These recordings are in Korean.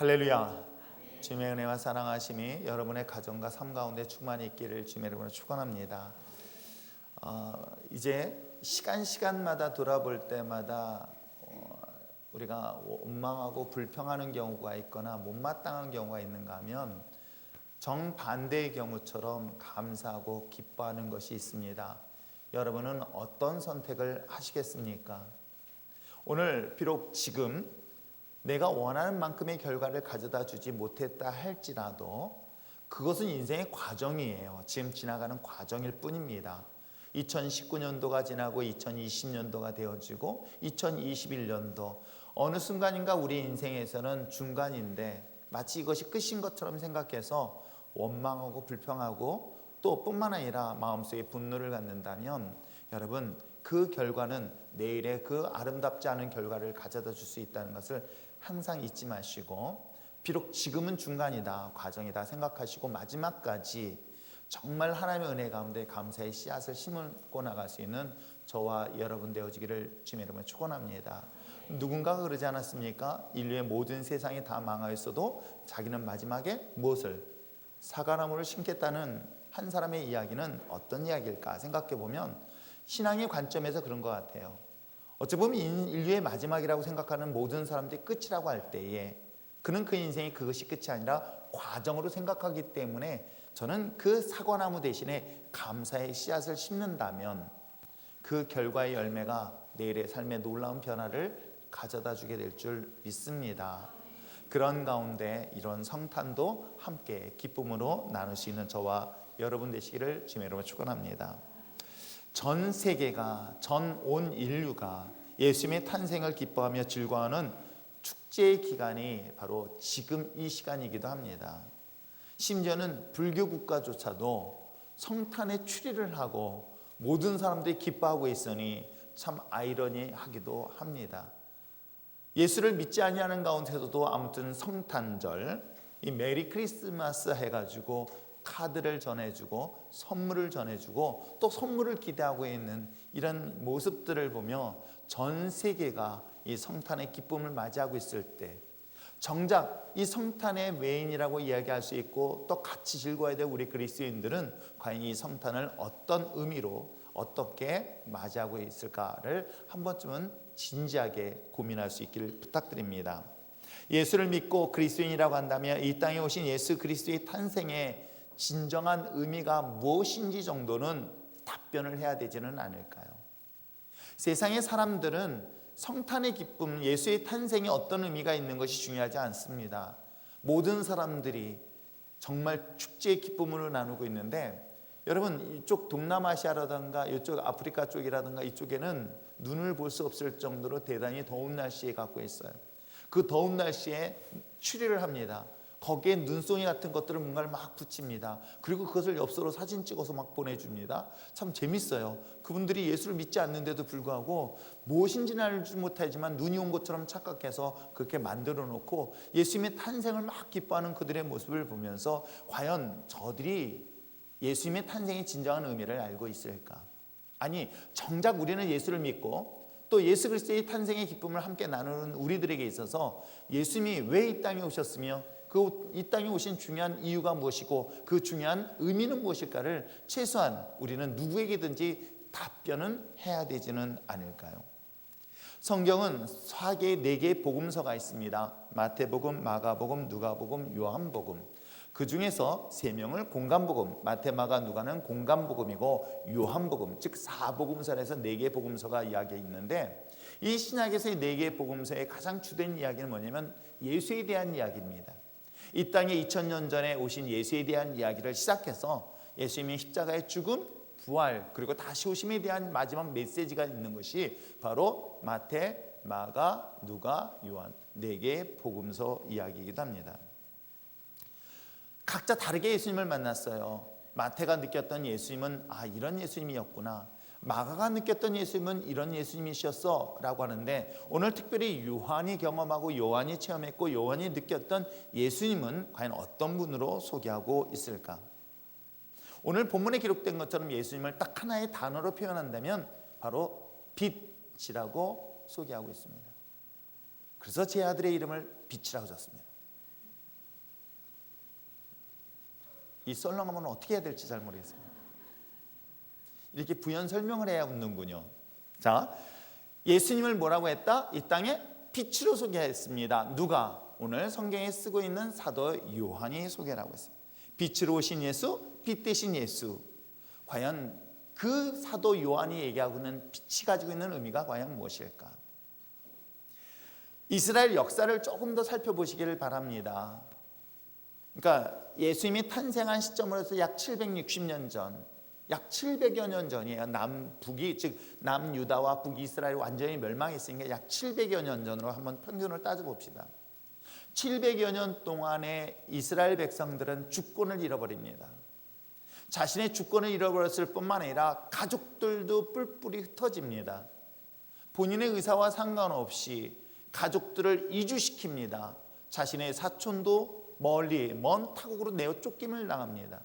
할렐루야. 주님의 은혜와 사랑하심이 여러분의 가정과 삶 가운데 충만히 있기를 주님의 이름으로 축원합니다. 이제 시간마다 돌아볼 때마다 우리가 원망하고 불평하는 경우가 있거나 못마땅한 경우가 있는가 하면 정반대의 경우처럼 감사하고 기뻐하는 것이 있습니다. 여러분은 어떤 선택을 하시겠습니까? 오늘 비록 지금 내가 원하는 만큼의 결과를 가져다 주지 못했다 할지라도 그것은 인생의 과정이에요. 지금 지나가는 과정일 뿐입니다. 2019년도가 지나고 2020년도가 되어지고 2021년도 어느 순간인가 우리 인생에서는 중간인데 마치 이것이 끝인 것처럼 생각해서 원망하고 불평하고 또 뿐만 아니라 마음속에 분노를 갖는다면 여러분 그 결과는 내일의 그 아름답지 않은 결과를 가져다 줄 수 있다는 것을 항상 잊지 마시고 비록 지금은 중간이다, 과정이다 생각하시고 마지막까지 정말 하나님의 은혜 가운데 감사의 씨앗을 심고 나갈 수 있는 저와 여러분 되어지기를 주님의 이름으로 축원합니다. 누군가가 그러지 않았습니까? 인류의 모든 세상이 다 망하였어도 자기는 마지막에 무엇을? 사과나무를 심겠다는 한 사람의 이야기는 어떤 이야기일까 생각해 보면 신앙의 관점에서 그런 것 같아요. 어찌 보면 인류의 마지막이라고 생각하는 모든 사람들이 끝이라고 할 때에 그는 그 인생이 그것이 끝이 아니라 과정으로 생각하기 때문에 저는 그 사과나무 대신에 감사의 씨앗을 심는다면 그 결과의 열매가 내일의 삶의 놀라운 변화를 가져다 주게 될 줄 믿습니다. 그런 가운데 이런 성탄도 함께 기쁨으로 나눌 수 있는 저와 여러분 되시기를 주님의 이름으로 축원합니다. 전 세계가 전 온 인류가 예수님의 탄생을 기뻐하며 즐거워하는 축제의 기간이 바로 지금 이 시간이기도 합니다. 심지어는 불교 국가조차도 성탄에 추리를 하고 모든 사람들이 기뻐하고 있으니 참 아이러니하기도 합니다. 예수를 믿지 아니하는 가운데서도 아무튼 성탄절 이 메리 크리스마스 해가지고 카드를 전해주고 선물을 전해주고 또 선물을 기대하고 있는 이런 모습들을 보며 전 세계가 이 성탄의 기쁨을 맞이하고 있을 때 정작 이 성탄의 메인이라고 이야기할 수 있고 또 같이 즐거워야 될 우리 그리스도인들은 과연 이 성탄을 어떤 의미로 어떻게 맞이하고 있을까를 한 번쯤은 진지하게 고민할 수 있기를 부탁드립니다. 예수를 믿고 그리스도인이라고 한다면 이 땅에 오신 예수 그리스도의 탄생에 진정한 의미가 무엇인지 정도는 답변을 해야 되지는 않을까요? 세상의 사람들은 성탄의 기쁨, 예수의 탄생에 어떤 의미가 있는 것이 중요하지 않습니다. 모든 사람들이 정말 축제의 기쁨으로 나누고 있는데 여러분 이쪽 동남아시아라든가 이쪽 아프리카 쪽이라든가 이쪽에는 눈을 볼 수 없을 정도로 대단히 더운 날씨에 갖고 있어요. 그 더운 날씨에 추리를 합니다. 거기에 눈송이 같은 것들을 뭔가를 막 붙입니다. 그리고 그것을 엽서로 사진 찍어서 막 보내줍니다. 참 재밌어요. 그분들이 예수를 믿지 않는데도 불구하고 무엇인지는 알지 못하지만 눈이 온 것처럼 착각해서 그렇게 만들어 놓고 예수님의 탄생을 막 기뻐하는 그들의 모습을 보면서 과연 저들이 예수님의 탄생의 진정한 의미를 알고 있을까? 아니 정작 우리는 예수를 믿고 또 예수 그리스도의 탄생의 기쁨을 함께 나누는 우리들에게 있어서 예수님이 왜 이 땅에 오셨으며 이 땅에 오신 중요한 이유가 무엇이고 그 중요한 의미는 무엇일까를 최소한 우리는 누구에게든지 답변은 해야 되지는 않을까요? 성경은 4개의 복음서가 있습니다. 마태복음, 마가복음, 누가복음, 요한복음. 그 중에서 3명을 공간복음, 마태, 마가, 누가는 공간복음이고 요한복음, 즉 4복음서에서 4개의 복음서가 이야기해 있는데 이 신약에서의 4개의 복음서의 가장 주된 이야기는 뭐냐면 예수에 대한 이야기입니다. 이 땅에 2000년 전에 오신 예수에 대한 이야기를 시작해서 예수님의 십자가의 죽음, 부활 그리고 다시 오심에 대한 마지막 메시지가 있는 것이 바로 마태, 마가, 누가, 요한 4개의 복음서 이야기이기도 합니다. 각자 다르게 예수님을 만났어요. 마태가 느꼈던 예수님은 이런 예수님이었구나. 마가가 느꼈던 예수님은 이런 예수님이셨어 라고 하는데 오늘 특별히 요한이 경험하고 요한이 체험했고 요한이 느꼈던 예수님은 과연 어떤 분으로 소개하고 있을까? 오늘 본문에 기록된 것처럼 예수님을 딱 하나의 단어로 표현한다면 바로 빛이라고 소개하고 있습니다. 그래서 제 아들의 이름을 빛이라고 졌습니다. 이 솔로몬은 어떻게 해야 될지 잘 모르겠습니다. 이렇게 부연 설명을 해야 웃는군요. 자, 예수님을 뭐라고 했다? 이 땅에 빛으로 소개했습니다. 누가? 오늘 성경에 쓰고 있는 사도 요한이 소개하고 있습니다. 빛으로 오신 예수, 빛 대신 예수. 과연 그 사도 요한이 얘기하고 있는 빛이 가지고 있는 의미가 과연 무엇일까? 이스라엘 역사를 조금 더 살펴보시기를 바랍니다. 그러니까 예수님이 탄생한 시점으로서 약 760년 전, 약 700여 년 전이에요. 남북이, 즉 남유다와 북이스라엘이 완전히 멸망했으니까 약 700여 년 전으로 한번 평균을 따져봅시다. 700여 년 동안에 이스라엘 백성들은 주권을 잃어버립니다. 자신의 주권을 잃어버렸을 뿐만 아니라 가족들도 뿔뿔이 흩어집니다. 본인의 의사와 상관없이 가족들을 이주시킵니다. 자신의 사촌도 멀리 먼 타국으로 내어 쫓김을 당합니다.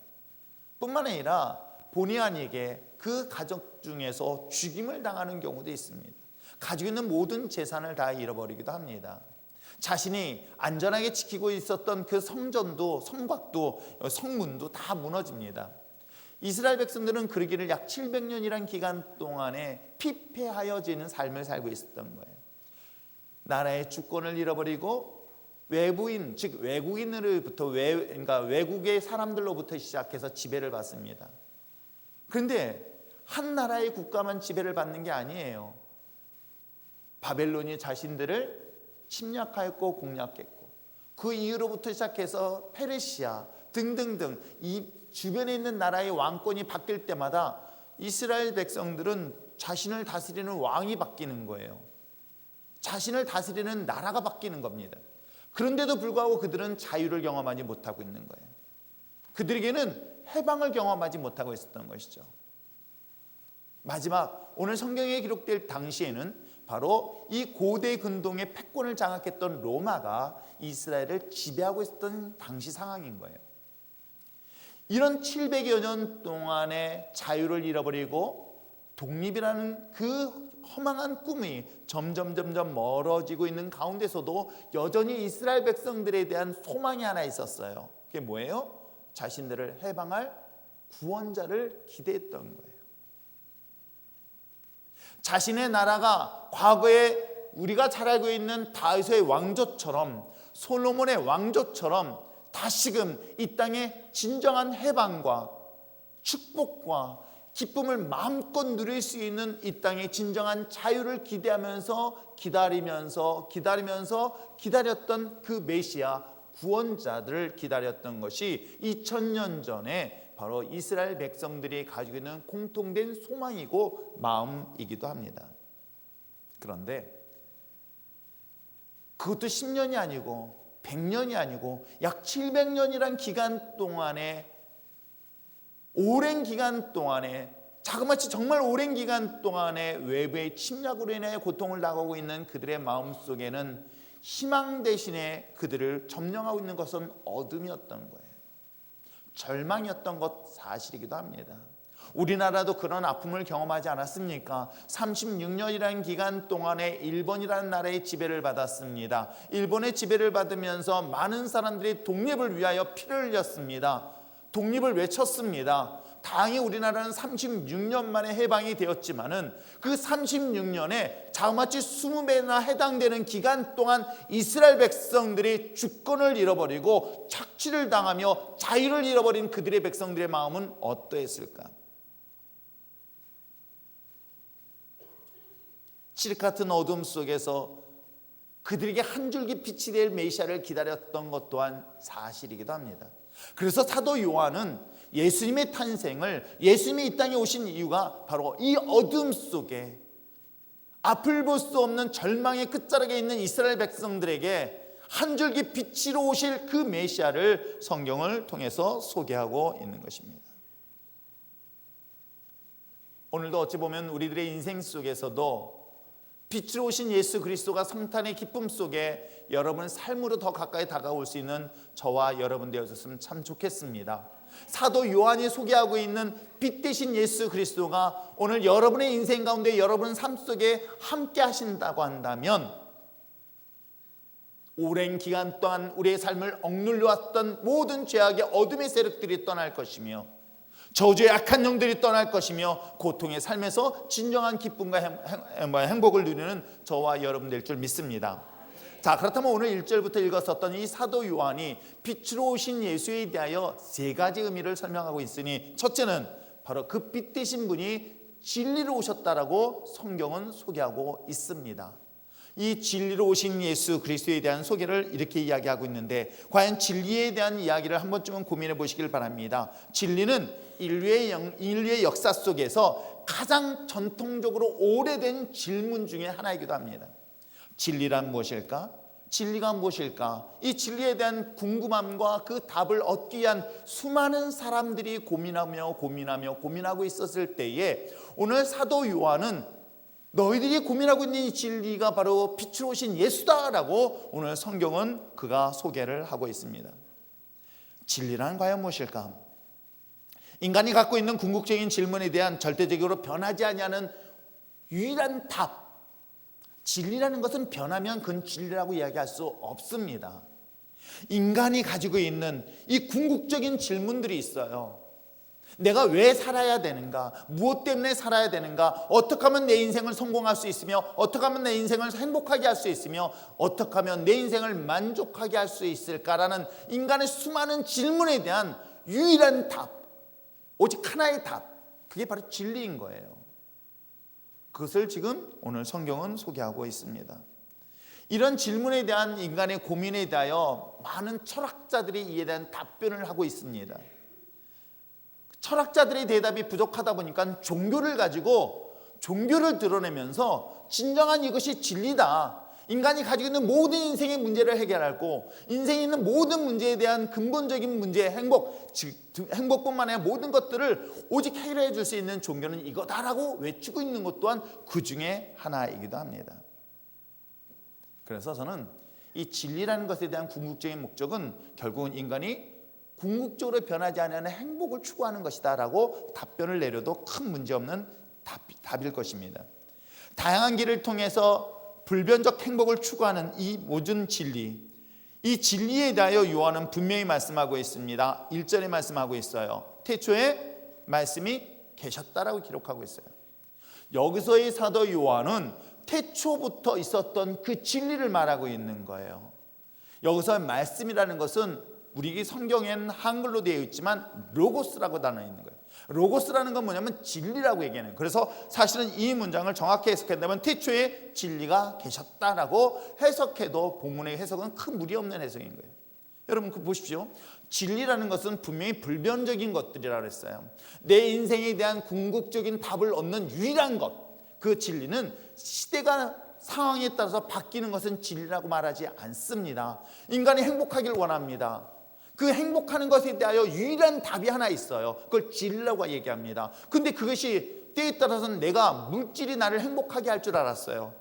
뿐만 아니라 본의 아니게 그 가족 중에서 죽임을 당하는 경우도 있습니다. 가지고 있는 모든 재산을 다 잃어버리기도 합니다. 자신이 안전하게 지키고 있었던 그 성전도, 성곽도, 성문도 다 무너집니다. 이스라엘 백성들은 그러기를 약 700년이란 기간 동안에 피폐하여지는 삶을 살고 있었던 거예요. 나라의 주권을 잃어버리고 외부인, 즉 외국인으로부터 그러니까 외국의 사람들로부터 시작해서 지배를 받습니다. 그런데 한 나라의 국가만 지배를 받는 게 아니에요. 바벨론이 자신들을 침략하였고 공략했고, 그 이후로부터 시작해서 페르시아 등등등 이 주변에 있는 나라의 왕권이 바뀔 때마다 이스라엘 백성들은 자신을 다스리는 왕이 바뀌는 거예요. 자신을 다스리는 나라가 바뀌는 겁니다. 그런데도 불구하고 그들은 자유를 경험하지 못하고 있는 거예요. 그들에게는 해방을 경험하지 못하고 있었던 것이죠. 마지막 오늘 성경에 기록될 당시에는 바로 이 고대 근동의 패권을 장악했던 로마가 이스라엘을 지배하고 있었던 당시 상황인 거예요. 이런 700여 년 동안의 자유를 잃어버리고 독립이라는 그 허망한 꿈이 점점 멀어지고 있는 가운데서도 여전히 이스라엘 백성들에 대한 소망이 하나 있었어요. 그게 뭐예요? 자신들을 해방할 구원자를 기대했던 거예요. 자신의 나라가 과거에 우리가 잘 알고 있는 다윗의 왕조처럼, 솔로몬의 왕조처럼 다시금 이 땅에 진정한 해방과 축복과 기쁨을 마음껏 누릴 수 있는 이 땅의 진정한 자유를 기대하면서 기다렸던 그 메시아 구원자들을 기다렸던 것이 2000년 전에 바로 이스라엘 백성들이 가지고 있는 공통된 소망이고 마음이기도 합니다. 그런데 그것도 10년이 아니고 100년이 아니고 약 700년이란 기간 동안에, 오랜 기간 동안에, 자그마치 정말 오랜 기간 동안에 외부의 침략으로 인해 고통을 당하고 있는 그들의 마음속에는 희망 대신에 그들을 점령하고 있는 것은 어둠이었던 거예요. 절망이었던 것 사실이기도 합니다. 우리나라도 그런 아픔을 경험하지 않았습니까? 36년이라는 기간 동안에 일본이라는 나라의 지배를 받았습니다. 일본의 지배를 받으면서 많은 사람들이 독립을 위하여 피를 흘렸습니다. 독립을 외쳤습니다. 다행히 우리나라는 36년 만에 해방이 되었지만은 그 36년에 자그마치 20배나 해당되는 기간 동안 이스라엘 백성들이 주권을 잃어버리고 착취를 당하며 자유를 잃어버린 그들의 백성들의 마음은 어떠했을까? 칠흑 같은 어둠 속에서 그들에게 한 줄기 빛이 될 메시아를 기다렸던 것 또한 사실이기도 합니다. 그래서 사도 요한은 예수님의 탄생을, 예수님이 이 땅에 오신 이유가 바로 이 어둠 속에 앞을 볼 수 없는 절망의 끝자락에 있는 이스라엘 백성들에게 한 줄기 빛으로 오실 그 메시아를 성경을 통해서 소개하고 있는 것입니다. 오늘도 어찌 보면 우리들의 인생 속에서도 빛으로 오신 예수 그리스도가 성탄의 기쁨 속에 여러분 삶으로 더 가까이 다가올 수 있는 저와 여러분 되어졌으면 참 좋겠습니다. 사도 요한이 소개하고 있는 빛 대신 예수 그리스도가 오늘 여러분의 인생 가운데 여러분 삶 속에 함께 하신다고 한다면 오랜 기간 동안 우리의 삶을 억눌려 왔던 모든 죄악의 어둠의 세력들이 떠날 것이며 저주의 악한 영들이 떠날 것이며 고통의 삶에서 진정한 기쁨과 행복을 누리는 저와 여러분 될 줄 믿습니다. 자, 그렇다면 오늘 1절부터 읽었었던 이 사도 요한이 빛으로 오신 예수에 대하여 세 가지 의미를 설명하고 있으니, 첫째는 바로 그 빛 되신 분이 진리로 오셨다라고 성경은 소개하고 있습니다. 이 진리로 오신 예수 그리스도에 대한 소개를 이렇게 이야기하고 있는데, 과연 진리에 대한 이야기를 한 번쯤은 고민해 보시길 바랍니다. 진리는 인류의 역사 속에서 가장 전통적으로 오래된 질문 중에 하나이기도 합니다. 진리란 무엇일까? 진리가 무엇일까? 이 진리에 대한 궁금함과 그 답을 얻기 위한 수많은 사람들이 고민하고 있었을 때에 오늘 사도 요한은 너희들이 고민하고 있는 이 진리가 바로 빛으로 오신 예수다라고 오늘 성경은 그가 소개를 하고 있습니다. 진리란 과연 무엇일까? 인간이 갖고 있는 궁극적인 질문에 대한 절대적으로 변하지 아니하는 유일한 답, 진리라는 것은 변하면 그건 진리라고 이야기할 수 없습니다. 인간이 가지고 있는 이 궁극적인 질문들이 있어요. 내가 왜 살아야 되는가? 무엇 때문에 살아야 되는가? 어떻게 하면 내 인생을 성공할 수 있으며, 어떻게 하면 내 인생을 행복하게 할 수 있으며, 어떻게 하면 내 인생을 만족하게 할 수 있을까라는 인간의 수많은 질문에 대한 유일한 답, 오직 하나의 답, 그게 바로 진리인 거예요. 그것을 지금 오늘 성경은 소개하고 있습니다. 이런 질문에 대한 인간의 고민에 대하여 많은 철학자들이 이에 대한 답변을 하고 있습니다. 철학자들의 대답이 부족하다 보니까 종교를 가지고 종교를 드러내면서 진정한 이것이 진리다, 인간이 가지고 있는 모든 인생의 문제를 해결하고 인생에 있는 모든 문제에 대한 근본적인 문제, 행복뿐만 아니라 모든 것들을 오직 해결해 줄 수 있는 종교는 이거다라고 외치고 있는 것 또한 그 중에 하나이기도 합니다. 그래서 저는 이 진리라는 것에 대한 궁극적인 목적은 결국은 인간이 궁극적으로 변하지 않는 행복을 추구하는 것이다 라고 답변을 내려도 큰 문제없는 답일 것입니다. 다양한 길을 통해서 불변적 행복을 추구하는 이 모든 진리, 이 진리에 대하여 요한은 분명히 말씀하고 있습니다. 1절에 말씀하고 있어요. 태초에 말씀이 계셨다라고 기록하고 있어요. 여기서의 사도 요한은 태초부터 있었던 그 진리를 말하고 있는 거예요. 여기서 말씀이라는 것은 우리 성경에는 한글로 되어 있지만 로고스라고 단어 있는 거예요. 로고스라는 건 뭐냐면 진리라고 얘기하는 거예요. 그래서 사실은 이 문장을 정확히 해석한다면 태초에 진리가 계셨다라고 해석해도 본문의 해석은 큰 무리 없는 해석인 거예요. 여러분 그 보십시오. 진리라는 것은 분명히 불변적인 것들이라고 했어요. 내 인생에 대한 궁극적인 답을 얻는 유일한 것, 그 진리는 시대가 상황에 따라서 바뀌는 것은 진리라고 말하지 않습니다. 인간이 행복하길 원합니다. 그 행복하는 것에 대하여 유일한 답이 하나 있어요. 그걸 진리라고 얘기합니다. 근데 그것이 때에 따라서는 내가 물질이 나를 행복하게 할 줄 알았어요.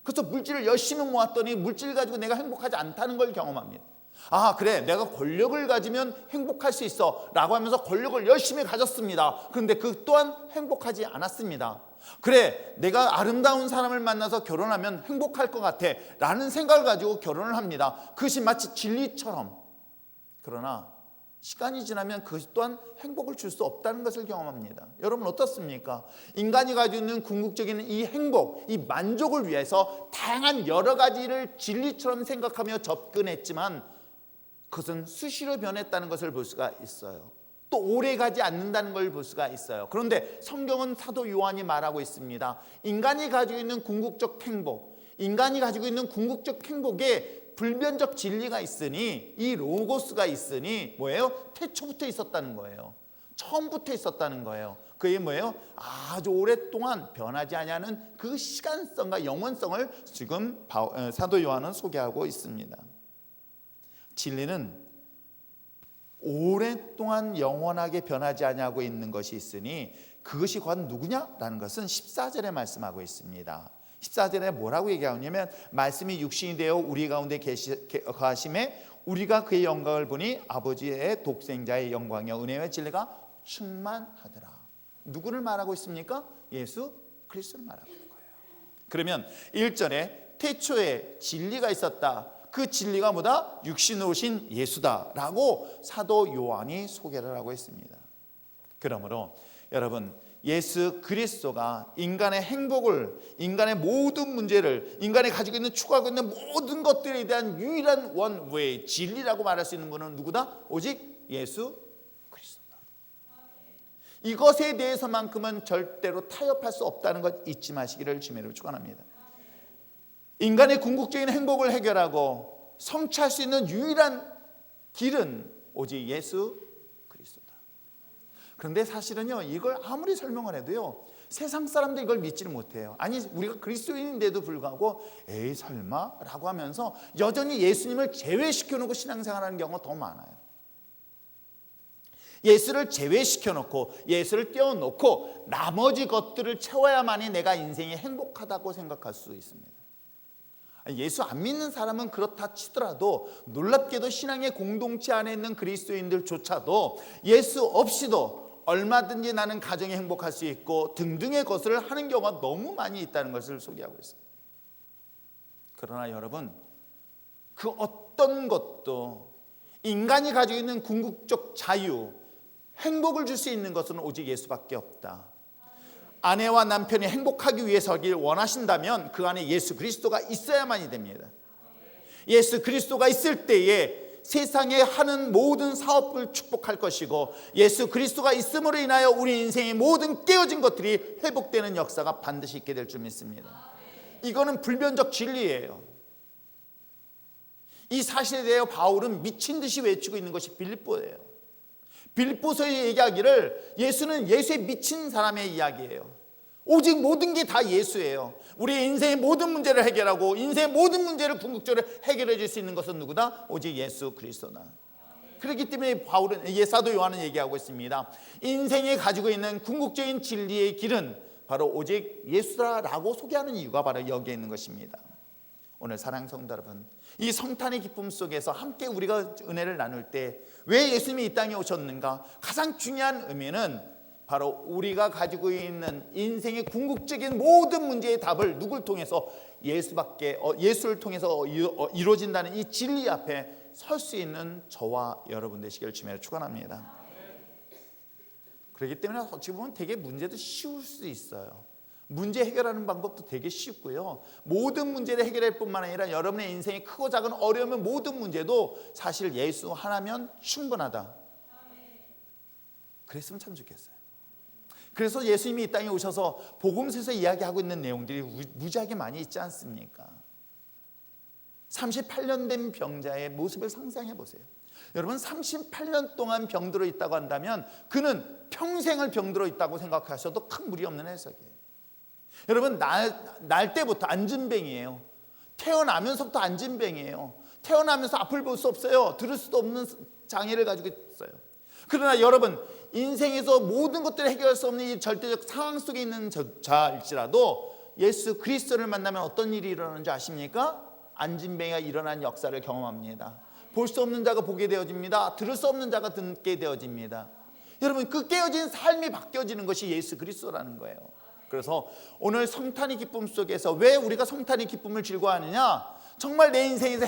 그래서 물질을 열심히 모았더니 물질 가지고 내가 행복하지 않다는 걸 경험합니다. 아 그래, 내가 권력을 가지면 행복할 수 있어 라고 하면서 권력을 열심히 가졌습니다. 그런데 그 또한 행복하지 않았습니다. 그래, 내가 아름다운 사람을 만나서 결혼하면 행복할 것 같아 라는 생각을 가지고 결혼을 합니다. 그것이 마치 진리처럼, 그러나 시간이 지나면 그것 또한 행복을 줄 수 없다는 것을 경험합니다. 여러분 어떻습니까? 인간이 가지고 있는 궁극적인 이 행복, 이 만족을 위해서 다양한 여러 가지를 진리처럼 생각하며 접근했지만 그것은 수시로 변했다는 것을 볼 수가 있어요. 또 오래 가지 않는다는 걸 볼 수가 있어요. 그런데 성경은 사도 요한이 말하고 있습니다. 인간이 가지고 있는 궁극적 행복, 인간이 가지고 있는 궁극적 행복에 불변적 진리가 있으니, 이 로고스가 있으니 뭐예요? 태초부터 있었다는 거예요. 처음부터 있었다는 거예요. 그게 뭐예요? 아주 오랫동안 변하지 아니하는 그 시간성과 영원성을 지금 사도 요한은 소개하고 있습니다. 진리는 오랫동안 영원하게 변하지 아니하고 있는 것이 있으니 그것이 과연 누구냐라는 것은 14절에 말씀하고 있습니다. 14절에 뭐라고 얘기하냐면 말씀이 육신이 되어 우리 가운데 거하심에 우리가 그의 영광을 보니 아버지의 독생자의 영광이요 은혜와 진리가 충만하더라. 누구를 말하고 있습니까? 예수 그리스도를 말하고 있는 거예요. 그러면 1절에 태초에 진리가 있었다, 그 진리가 뭐다? 육신으로 오신 예수다라고 사도 요한이 소개를 하고 있습니다. 그러므로 여러분, 예수 그리스도가 인간의 행복을, 인간의 모든 문제를, 인간이 가지고 있는 추구하고 있는 모든 것들에 대한 유일한 원웨이, 진리라고 말할 수 있는 분은 누구다? 오직 예수 그리스도다. 이것에 대해서만큼은 절대로 타협할 수 없다는 것 잊지 마시기를 주님으로 축원합니다. 인간의 궁극적인 행복을 해결하고 성취할 수 있는 유일한 길은 오직 예수 그리스도다. 그런데 사실은요, 이걸 아무리 설명을 해도요, 세상 사람들 이걸 믿지를 못해요. 아니, 우리가 그리스도인인데도 불구하고 에이 설마? 라고 하면서 여전히 예수님을 제외시켜 놓고 신앙생활하는 경우가 더 많아요. 예수를 제외시켜 놓고 예수를 떼어놓고 나머지 것들을 채워야만이 내가 인생이 행복하다고 생각할 수 있습니다. 예수 안 믿는 사람은 그렇다 치더라도 놀랍게도 신앙의 공동체 안에 있는 그리스도인들조차도 예수 없이도 얼마든지 나는 가정이 행복할 수 있고 등등의 것을 하는 경우가 너무 많이 있다는 것을 소개하고 있습니다. 그러나 여러분, 그 어떤 것도 인간이 가지고 있는 궁극적 자유, 행복을 줄 수 있는 것은 오직 예수밖에 없다. 아내와 남편이 행복하기 위해서길 원하신다면 그 안에 예수 그리스도가 있어야만이 됩니다. 예수 그리스도가 있을 때에 세상에 하는 모든 사업을 축복할 것이고, 예수 그리스도가 있음으로 인하여 우리 인생의 모든 깨어진 것들이 회복되는 역사가 반드시 있게 될 줄 믿습니다. 이거는 불변적 진리예요. 이 사실에 대해 바울은 미친 듯이 외치고 있는 것이 빌립보예요. 빌립보서에 얘기하기를 예수는 예수에 미친 사람의 이야기예요. 오직 모든 게 다 예수예요. 우리의 인생의 모든 문제를 해결하고 인생의 모든 문제를 궁극적으로 해결해 줄 수 있는 것은 누구다? 오직 예수 그리스도다. 그렇기 때문에 바울은, 사도 요한은 얘기하고 있습니다. 인생에 가지고 있는 궁극적인 진리의 길은 바로 오직 예수다라고 소개하는 이유가 바로 여기에 있는 것입니다. 오늘 사랑하는 성도 여러분, 이 성탄의 기쁨 속에서 함께 우리가 은혜를 나눌 때 왜 예수님이 이 땅에 오셨는가? 가장 중요한 의미는 바로 우리가 가지고 있는 인생의 궁극적인 모든 문제의 답을 누굴 통해서? 예수를 통해서 이루어진다는 이 진리 앞에 설 수 있는 저와 여러분 되시기를 주님으로 축원합니다. 그렇기 때문에 어찌 보면 되게 문제도 쉬울 수 있어요. 문제 해결하는 방법도 되게 쉽고요. 모든 문제를 해결할 뿐만 아니라 여러분의 인생의 크고 작은 어려움의 모든 문제도 사실 예수 하나면 충분하다. 그랬으면 참 좋겠어요. 그래서 예수님이 이 땅에 오셔서 복음서에서 이야기하고 있는 내용들이 무지하게 많이 있지 않습니까? 38년 된 병자의 모습을 상상해 보세요. 여러분, 38년 동안 병들어 있다고 한다면 그는 평생을 병들어 있다고 생각하셔도 큰 무리 없는 해석이에요. 여러분, 날 때부터 안진뱅이에요. 태어나면서부터 안진뱅이에요. 태어나면서 앞을 볼 수 없어요. 들을 수도 없는 장애를 가지고 있어요. 그러나 여러분, 인생에서 모든 것들을 해결할 수 없는 이 절대적 상황 속에 있는 자일지라도 예수 그리스도를 만나면 어떤 일이 일어나는지 아십니까? 안진뱅이가 일어난 역사를 경험합니다. 볼 수 없는 자가 보게 되어집니다. 들을 수 없는 자가 듣게 되어집니다. 여러분, 그 깨어진 삶이 바뀌어지는 것이 예수 그리스도라는 거예요. 그래서 오늘 성탄의 기쁨 속에서 왜 우리가 성탄의 기쁨을 즐거워하느냐? 정말 내 인생에서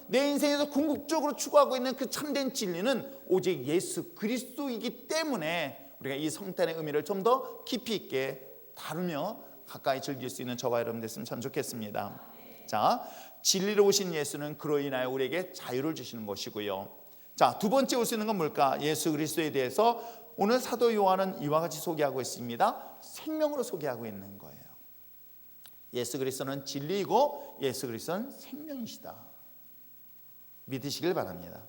내 인생에서 궁극적으로 추구하고 있는 그 참된 진리는 오직 예수 그리스도이기 때문에 우리가 이 성탄의 의미를 좀 더 깊이 있게 다루며 가까이 즐길 수 있는 저와 여러분 됐으면 참 좋겠습니다. 자, 진리로 오신 예수는 그로 인하여 우리에게 자유를 주시는 것이고요. 자, 두 번째 올 수 있는 건 뭘까? 예수 그리스도에 대해서 오늘 사도 요한은 이와 같이 소개하고 있습니다. 생명으로 소개하고 있는 거예요. 예수 그리스도는 진리이고 예수 그리스도는 생명이시다. 믿으시길 바랍니다.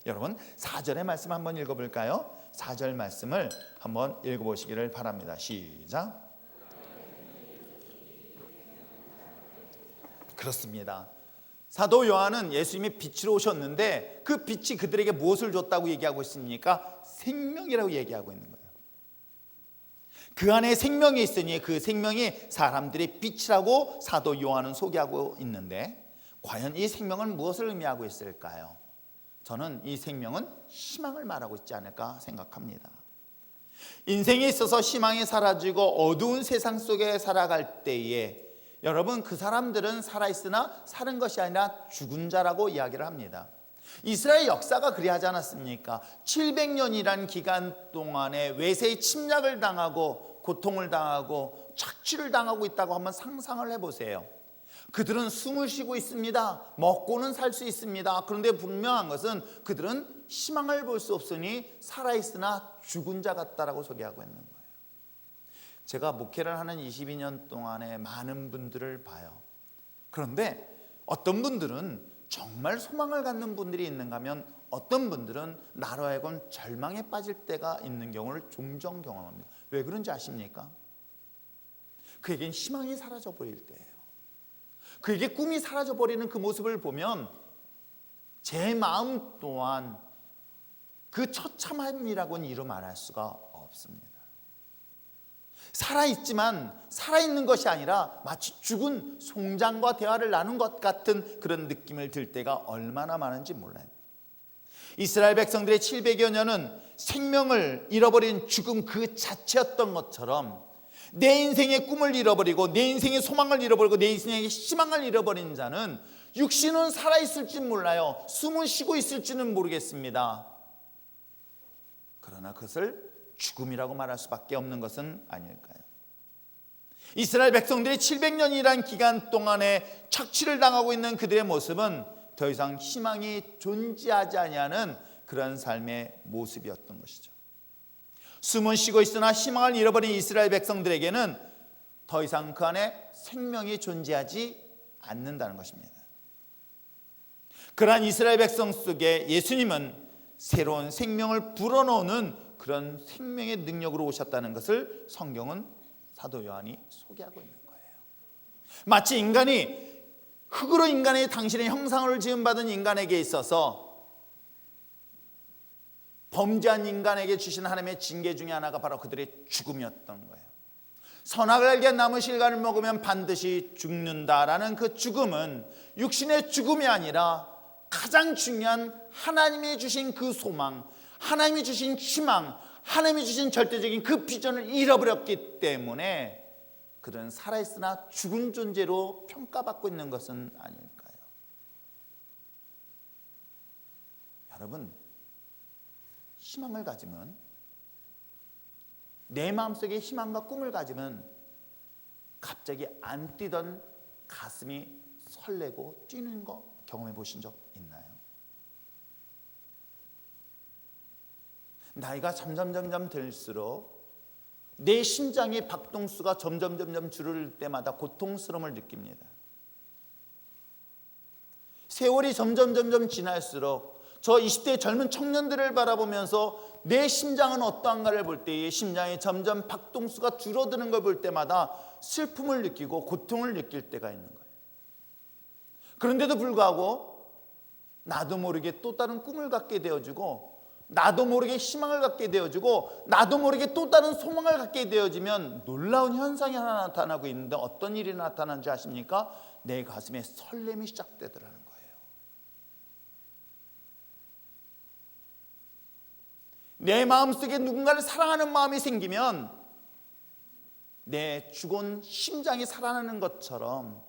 여러분, 4절의 말씀 한번 읽어볼까요? 4절 말씀을 한번 읽어보시기를 바랍니다. 시작. 그렇습니다. 사도 요한은 예수님이 빛으로 오셨는데 그 빛이 그들에게 무엇을 줬다고 얘기하고 있습니까? 생명이라고 얘기하고 있는 거예요. 그 안에 생명이 있으니 그 생명이 사람들의 빛이라고 사도 요한은 소개하고 있는데, 과연 이 생명은 무엇을 의미하고 있을까요? 저는 이 생명은 희망을 말하고 있지 않을까 생각합니다. 인생에 있어서 희망이 사라지고 어두운 세상 속에 살아갈 때에 여러분, 그 사람들은 살아있으나 사는 것이 아니라 죽은 자라고 이야기를 합니다. 이스라엘 역사가 그리하지 않았습니까? 700년이란 기간 동안에 외세의 침략을 당하고 고통을 당하고 착취를 당하고 있다고 한번 상상을 해보세요. 그들은 숨을 쉬고 있습니다. 먹고는 살 수 있습니다. 그런데 분명한 것은 그들은 희망을 볼 수 없으니 살아있으나 죽은 자 같다라고 소개하고 있는 거예요. 제가 목회를 하는 22년 동안에 많은 분들을 봐요. 그런데 어떤 분들은 정말 소망을 갖는 분들이 있는가 하면 어떤 분들은 나로 하여금 절망에 빠질 때가 있는 경우를 종종 경험합니다. 왜 그런지 아십니까? 그에겐 희망이 사라져버릴 때예요. 그에게 꿈이 사라져버리는 그 모습을 보면 제 마음 또한 그 처참함이라고는 이루 말할 수가 없습니다. 살아있지만 살아있는 것이 아니라 마치 죽은 송장과 대화를 나눈 것 같은 그런 느낌을 들 때가 얼마나 많은지 몰라요. 이스라엘 백성들의 700여 년은 생명을 잃어버린 죽음 그 자체였던 것처럼 내 인생의 꿈을 잃어버리고 내 인생의 소망을 잃어버리고 내 인생의 희망을 잃어버린 자는 육신은 살아있을지 몰라요. 숨은 쉬고 있을지는 모르겠습니다. 그러나 그것을 죽음이라고 말할 수밖에 없는 것은 아닐까요? 이스라엘 백성들이 700년이란 기간 동안에 착취를 당하고 있는 그들의 모습은 더 이상 희망이 존재하지 아니하는 그런 삶의 모습이었던 것이죠. 숨은 쉬고 있으나 희망을 잃어버린 이스라엘 백성들에게는 더 이상 그 안에 생명이 존재하지 않는다는 것입니다. 그러한 이스라엘 백성 속에 예수님은 새로운 생명을 불어넣는 그런 생명의 능력으로 오셨다는 것을 성경은 사도 요한이 소개하고 있는 거예요. 마치 인간이 흙으로 인간의 당신의 형상을 지음받은 인간에게 있어서 범죄한 인간에게 주신 하나님의 징계 중에 하나가 바로 그들의 죽음이었던 거예요. 선악을 알게 나무 실과를 먹으면 반드시 죽는다라는 그 죽음은 육신의 죽음이 아니라 가장 중요한 하나님이 주신 그 소망, 하나님이 주신 희망, 하나님이 주신 절대적인 그 비전을 잃어버렸기 때문에 그들은 살아있으나 죽은 존재로 평가받고 있는 것은 아닐까요? 여러분, 희망을 가지면, 내 마음속에 희망과 꿈을 가지면 갑자기 안 뛰던 가슴이 설레고 뛰는 거 경험해 보신 적 있나요? 나이가 점점 들수록 내 심장의 박동수가 점점 줄을 때마다 고통스러움을 느낍니다. 세월이 점점 지날수록 저 20대 젊은 청년들을 바라보면서 내 심장은 어떠한가를 볼 때에 심장이 점점 박동수가 줄어드는 걸 볼 때마다 슬픔을 느끼고 고통을 느낄 때가 있는 거예요. 그런데도 불구하고 나도 모르게 또 다른 꿈을 갖게 되어지고 나도 모르게 희망을 갖게 되어지고 나도 모르게 또 다른 소망을 갖게 되어지면 놀라운 현상이 하나 나타나고 있는데 어떤 일이 나타나는지 아십니까? 내 가슴에 설렘이 시작되더라는 거예요. 내 마음속에 누군가를 사랑하는 마음이 생기면 내 죽은 심장이 살아나는 것처럼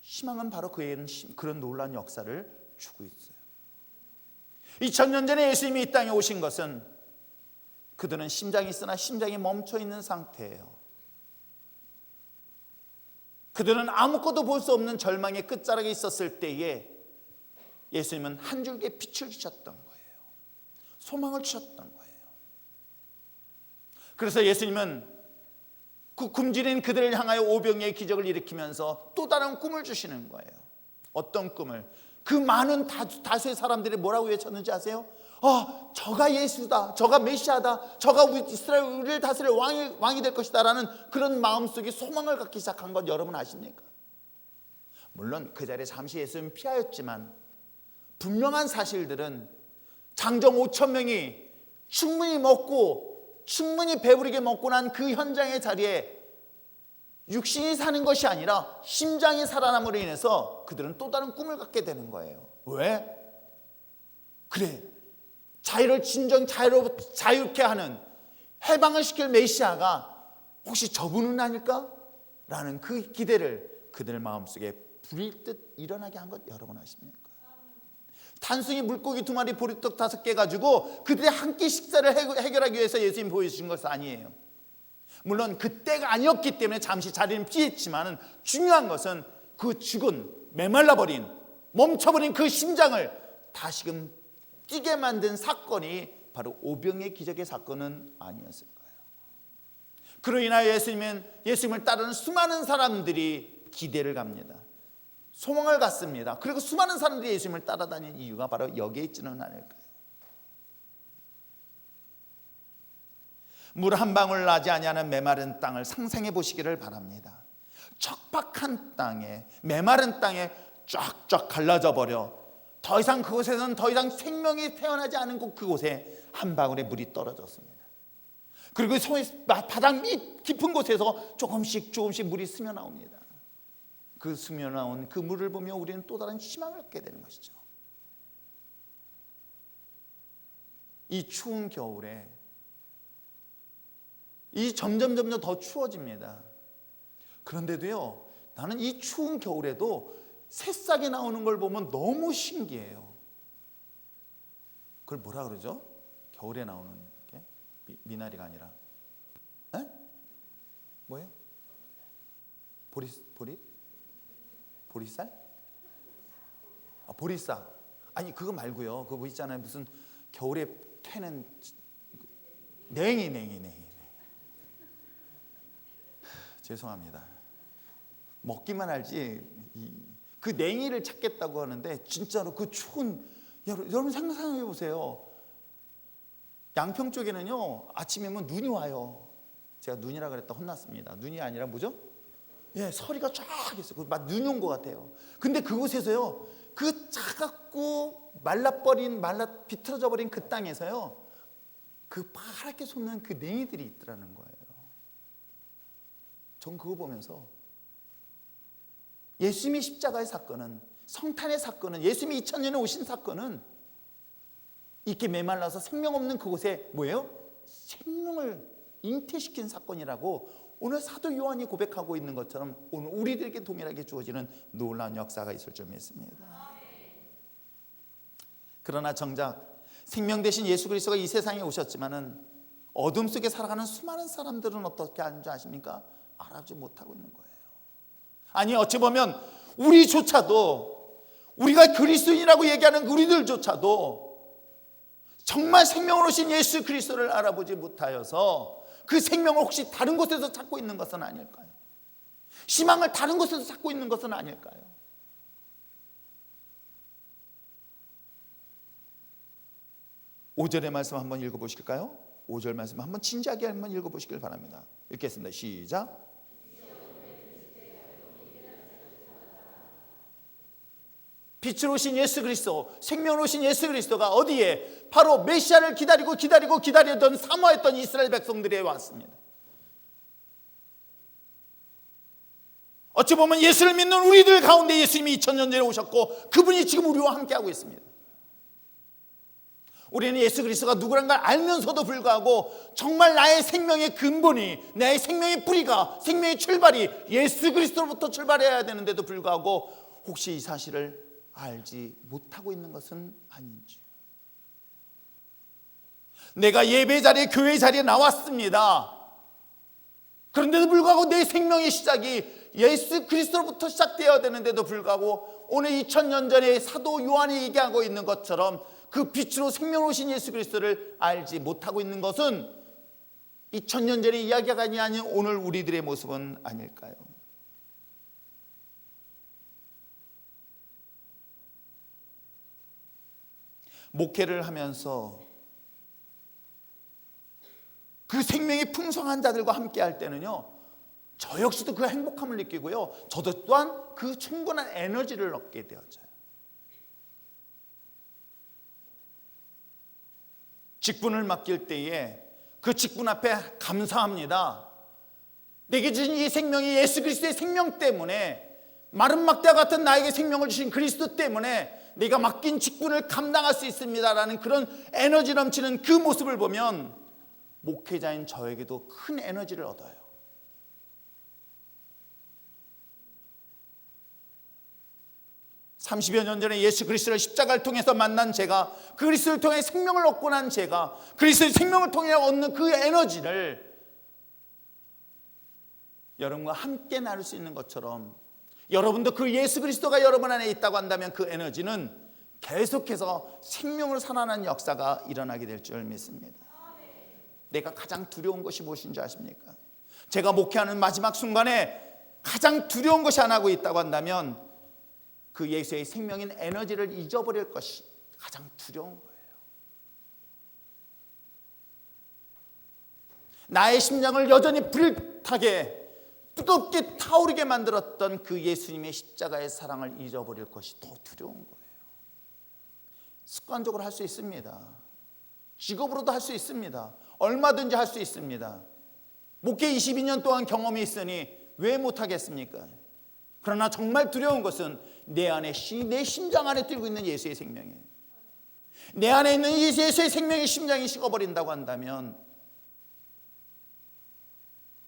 희망은 바로 그에게는 그런 놀라운 역사를 주고 있어요. 2000년 전에 예수님이 이 땅에 오신 것은 그들은 심장이 있으나 심장이 멈춰있는 상태예요. 그들은 아무것도 볼 수 없는 절망의 끝자락에 있었을 때에 예수님은 한 줄기의 빛을 주셨던 거예요. 소망을 주셨던 거예요. 그래서 예수님은 그 굶주린 그들을 향하여 오병이의 기적을 일으키면서 또 다른 꿈을 주시는 거예요. 어떤 꿈을? 그 많은 다수의 사람들이 뭐라고 외쳤는지 아세요? 저가 예수다, 저가 메시아다, 저가 이스라엘을 다스릴 왕이 될 것이다 라는 그런 마음속에 소망을 갖기 시작한 것 여러분 아십니까? 물론 그 자리에 잠시 예수님은 피하였지만 분명한 사실들은 장정 5,000명이 충분히 먹고 충분히 배부르게 먹고 난 그 현장의 자리에 육신이 사는 것이 아니라 심장이 살아남으로 인해서 그들은 또 다른 꿈을 갖게 되는 거예요. 왜? 그래, 자유를 진정 자유롭게 하는, 해방을 시킬 메시아가 혹시 저분은 아닐까? 라는 그 기대를 그들 마음속에 불일 듯 일어나게 한 것 여러분 아십니까? 단순히 물고기 2마리 보리떡 5개 가지고 그들이 한 끼 식사를 해결하기 위해서 예수님 보여주신 것은 아니에요. 물론 그때가 아니었기 때문에 잠시 자리는 피했지만 중요한 것은 그 죽은 메말라버린 멈춰버린 그 심장을 다시금 뛰게 만든 사건이 바로 오병의 기적의 사건은 아니었을까요? 그로 인하여 예수님을 따르는 수많은 사람들이 기대를 갑니다. 소망을 갖습니다. 그리고 수많은 사람들이 예수님을 따라다니는 이유가 바로 여기에 있지는 않을까요? 물 한 방울 나지 아니하는 메마른 땅을 상상해 보시기를 바랍니다. 척박한 땅에, 메마른 땅에 쫙쫙 갈라져 버려 더 이상 그곳에서는 더 이상 생명이 태어나지 않은 그곳에 한 방울의 물이 떨어졌습니다. 그리고 바닥 밑 깊은 곳에서 조금씩 물이 스며 나옵니다. 그 스며 나온 그 물을 보며 우리는 또 다른 희망을 얻게 되는 것이죠. 이 추운 겨울에 이 점점 더 추워집니다. 그런데도요, 나는 이 추운 겨울에도 새싹이 나오는 걸 보면 너무 신기해요. 그걸 뭐라 그러죠? 겨울에 나오는 게? 미나리가 아니라 에? 뭐예요? 보리쌀? 아, 보리쌀. 아니 그거 말고요. 그거 있잖아요. 무슨 겨울에 태는 냉이. 죄송합니다. 먹기만 알지 그 냉이를 찾겠다고 하는데 진짜로 그 추운 여러분 상상해 보세요. 양평 쪽에는요 아침이면 눈이 와요. 제가 눈이라 그랬다 혼났습니다. 눈이 아니라 뭐죠? 예, 서리가 쫙 있어요. 막 눈이 온 것 같아요. 근데 그곳에서요 그 차갑고 비틀어져 버린 그 땅에서요 그 파랗게 솟는 그 냉이들이 있더라는 거예요. 전 그거 보면서 예수님의 십자가의 사건은, 성탄의 사건은, 예수님이 2000년에 오신 사건은 이렇게 메말라서 생명 없는 그곳에 뭐예요? 생명을 잉태시킨 사건이라고 오늘 사도 요한이 고백하고 있는 것처럼 오늘 우리들에게 동일하게 주어지는 놀라운 역사가 있을 줄 믿습니다. 그러나 정작 생명 되신 예수 그리스도가 이 세상에 오셨지만은 어둠 속에 살아가는 수많은 사람들은 어떻게 하는 줄 아십니까? 알아보지 못하고 있는 거예요. 아니 어찌 보면 우리조차도, 우리가 그리스도인이라고 얘기하는 우리들조차도 정말 생명을 오신 예수 그리스도를 알아보지 못하여서 그 생명을 혹시 다른 곳에서 찾고 있는 것은 아닐까요? 희망을 다른 곳에서 찾고 있는 것은 아닐까요? (5절의) 말씀 한번 읽어보실까요? 5절 말씀 한번 진지하게 한번 읽어보시길 바랍니다. 읽겠습니다. 시작. 빛으로 오신 예수 그리스도, 생명으로 오신 예수 그리스도가 어디에? 바로 메시아를 기다리던 사모했던 이스라엘 백성들에 왔습니다. 어찌 보면 예수를 믿는 우리들 가운데 예수님이 2000년 전에 오셨고 그분이 지금 우리와 함께하고 있습니다. 우리는 예수 그리스도가 누구란 걸 알면서도 불구하고 정말 나의 생명의 근본이, 나의 생명의 뿌리가, 생명의 출발이 예수 그리스도로부터 출발해야 되는데도 불구하고 혹시 이 사실을 알지 못하고 있는 것은 아닌지. 내가 예배 자리에, 교회 자리에 나왔습니다. 그런데도 불구하고 내 생명의 시작이 예수 그리스도로부터 시작되어야 되는데도 불구하고 오늘 2000년 전에 사도 요한이 얘기하고 있는 것처럼 그 빛으로 생명을 오신 예수 그리스도를 알지 못하고 있는 것은 2000년 전의 이야기가 아닌 오늘 우리들의 모습은 아닐까요? 목회를 하면서 그 생명이 풍성한 자들과 함께 할 때는요 저 역시도 그 행복함을 느끼고요 저도 또한 그 충분한 에너지를 얻게 되어져요. 직분을 맡길 때에 그 직분 앞에 감사합니다. 내게 주신 이 생명이 예수 그리스도의 생명 때문에, 마른 막대와 같은 나에게 생명을 주신 그리스도 때문에 내가 맡긴 직분을 감당할 수 있습니다라는 그런 에너지 넘치는 그 모습을 보면 목회자인 저에게도 큰 에너지를 얻어요. 30여 년 전에 예수 그리스도를 십자가를 통해서 만난 제가, 그 그리스도를 통해 생명을 얻고 난 제가, 그리스도의 생명을 통해 얻는 그 에너지를 여러분과 함께 나눌 수 있는 것처럼, 여러분도 그 예수 그리스도가 여러분 안에 있다고 한다면 그 에너지는 계속해서 생명으로 살아나는 역사가 일어나게 될 줄 믿습니다. 내가 가장 두려운 것이 무엇인지 아십니까? 제가 목회하는 마지막 순간에 가장 두려운 것이 하나 하고 있다고 한다면 그 예수의 생명인 에너지를 잊어버릴 것이 가장 두려운 거예요. 나의 심장을 여전히 불타게 뜨겁게 타오르게 만들었던 그 예수님의 십자가의 사랑을 잊어버릴 것이 더 두려운 거예요. 습관적으로 할 수 있습니다. 직업으로도 할 수 있습니다. 얼마든지 할 수 있습니다. 목회 22년 동안 경험이 있으니 왜 못하겠습니까? 그러나 정말 두려운 것은 내 안에, 내 심장 안에 들고 있는 예수의 생명이에요. 내 안에 있는 예수의 생명의 심장이 식어버린다고 한다면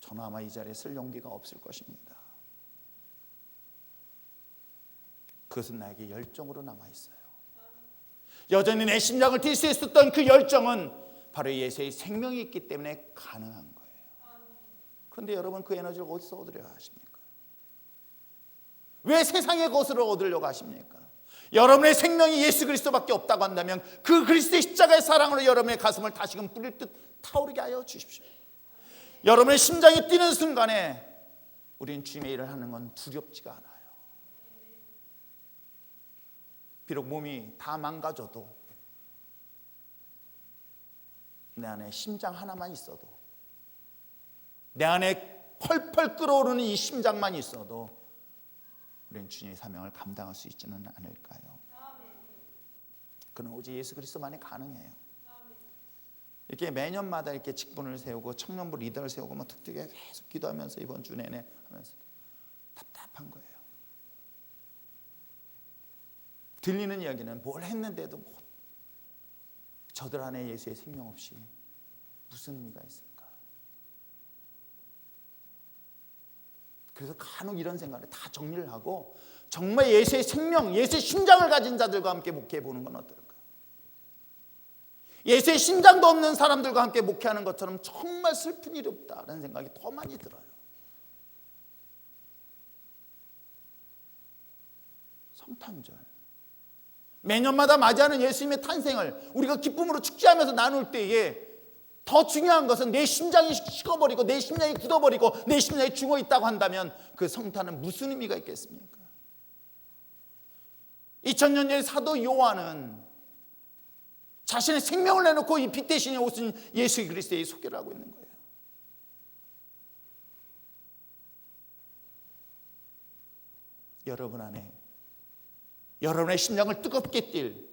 저는 아마 이 자리에 쓸 용기가 없을 것입니다. 그것은 나에게 열정으로 남아있어요. 여전히 내 심장을 뛸 수 있었던 그 열정은 바로 예수의 생명이 있기 때문에 가능한 거예요. 그런데 여러분, 그 에너지를 어디서 얻으려고 하십니까? 왜 세상의 것을 얻으려고 하십니까? 여러분의 생명이 예수 그리스도밖에 없다고 한다면 그 그리스도의 십자가의 사랑으로 여러분의 가슴을 다시금 뿌릴 듯 타오르게 하여 주십시오. 여러분의 심장이 뛰는 순간에 우리는 주님의 일을 하는 건 두렵지가 않아요. 비록 몸이 다 망가져도, 내 안에 심장 하나만 있어도, 내 안에 펄펄 끓어오르는 이 심장만 있어도 우리는 주님의 사명을 감당할 수 있지는 않을까요? 그는 오직 예수 그리스도만이 가능해요. 이렇게 매년마다 이렇게 직분을 세우고 청년부 리더를 세우고 뭐 특특하게 계속 기도하면서 이번 주 내내 하면서 답답한 거예요. 들리는 이야기는 뭘 했는데도 저들 안에 예수의 생명 없이 무슨 의미가 있을까? 그래서 간혹 이런 생각을 다 정리를 하고 정말 예수의 생명, 예수의 심장을 가진 자들과 함께 목회해 보는 건 어떨까? 예수의 심장도 없는 사람들과 함께 목회하는 것처럼 정말 슬픈 일이 없다는 생각이 더 많이 들어요. 성탄절, 매년마다 맞이하는 예수님의 탄생을 우리가 기쁨으로 축제하면서 나눌 때에 더 중요한 것은 내 심장이 식어버리고 내 심장이 굳어버리고 내 심장이 죽어 있다고 한다면 그 성탄은 무슨 의미가 있겠습니까? 2000년 전에 사도 요한은 자신의 생명을 내놓고 이 빛 대신에 오신 예수 그리스도의 소개를 하고 있는 거예요. 여러분 안에, 여러분의 심장을 뜨겁게 뛸